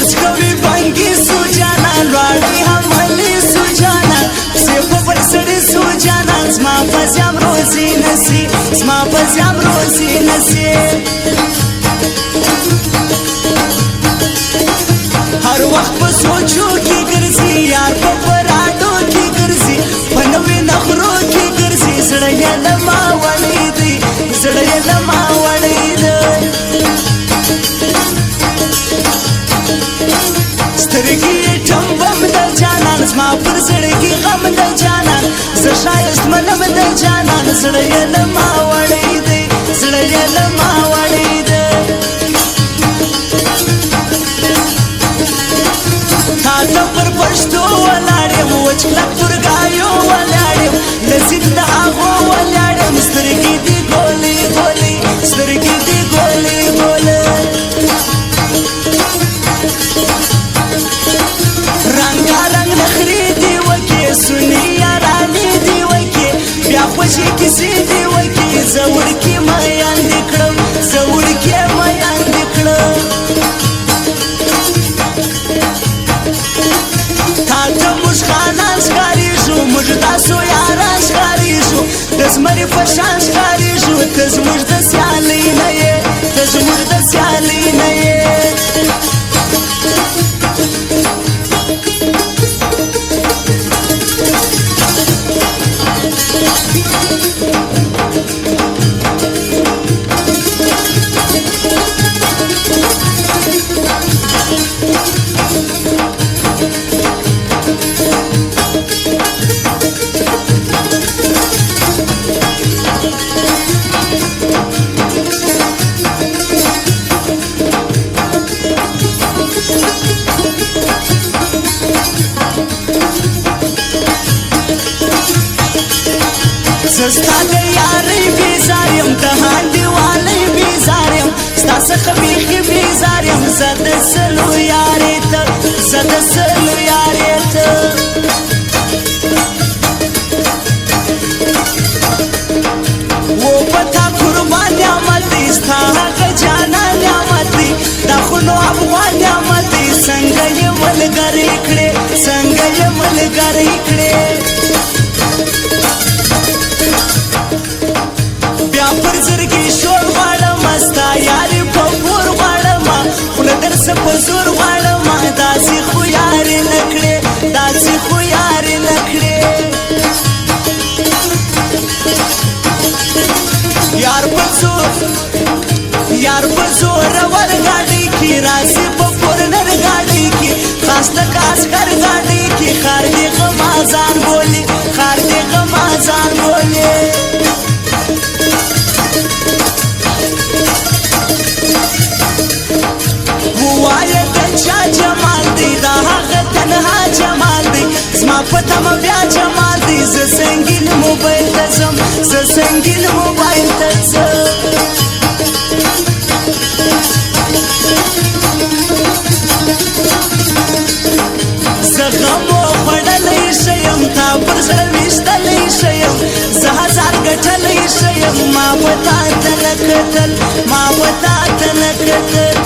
قرض کوي بانګي سو جانان راړي هملي سو جانان سیف پر سړي سو جانان زما پزام روزي نسی زما پزام روزي نسی هر وخت په سوچو کې ګرځي یار په پراډو کې ګرځي په نوې نخرو کې ګرځي زړه یې لما وړي دی زړه یې لما وړي دی سترګې ټمبم د جانان زما پر زړګي غم د جانان زه ښایست منم د جانان زړه یې لما وړي دی زړه یې لما وړي دی تا پر پښتو ولاړم وچ کلک پر ګایو ولاړم لذیذ د هغو ولاړم سترګې دي ګولې ګولې سترګې دي ګولې ګولې رنګارنګ نخرې دي وکې سني یارانې دي وکې بیا خوشې کیسې دي وکې زه وړکې میان دې کړم زه وړکې میان دې کړم تا موږ خانان ښکارېږو موږ تاسو یاران ښکارېږو د زمري په شان ښکارېږو ته زموږ د سیالۍ نه یې ته زموږ د سیالۍ نه یې ستا د یارۍ بیزار یم د هانډیوالۍ بیزار یم ستا څخه بیخي بیزار یم زه د سلو یارې ته زه د سلو یارې ته و په تا قربان نعمت دی ستا هغه جانان نعمت دی دا خو نو افغان نعمت دی څنګه یې ملګرې کړې څنګه یې ملګرې کړې پر زړګي شور غواړم ستا یارې په پور غواړم خوله درسه په زور غواړم داسې خو یارې نه کړې داسې خو یارې نه کړې یار په زورور ګاډۍ کې راسي په پورنر ګاډۍ کې خاص د کاسکر ګاډۍ کې خار دې غمازان بولي خار دې غمازان بولي وایه د چا جمال دی دا هغه تنها جمال دی زما په تمه بیا جمال دی زه سنګین موبایل ته ځم زه سنګین موبایل ته ځم زه غمو خوړلی ښه یم تا پر زړه ویشتلی ښه یم زه هزار ګټلی ښه یم ما به تا ته نه کتل ما به تا ته نه کتل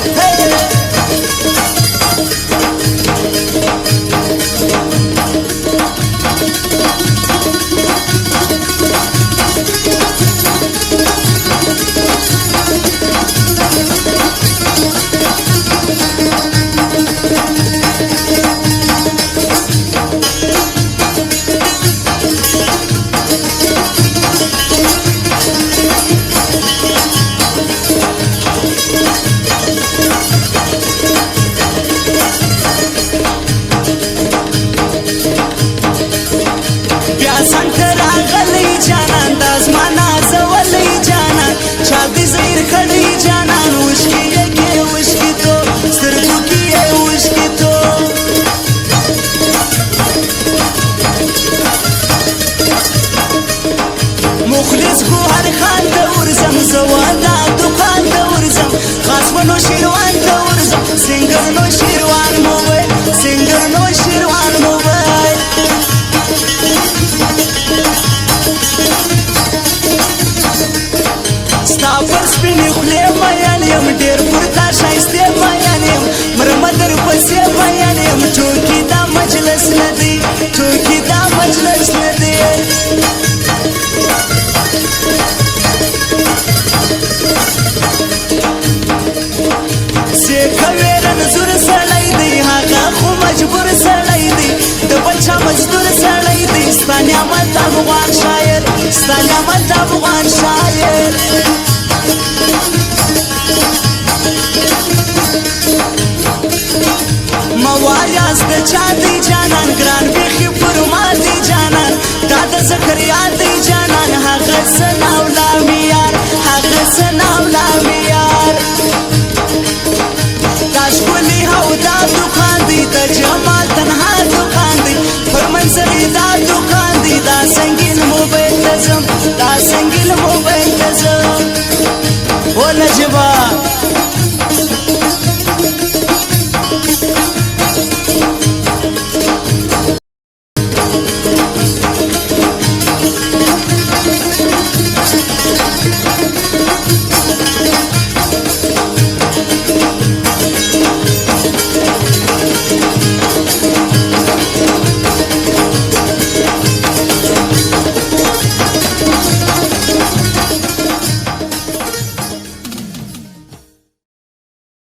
ستا پر سپینې خولې مین یم ډېر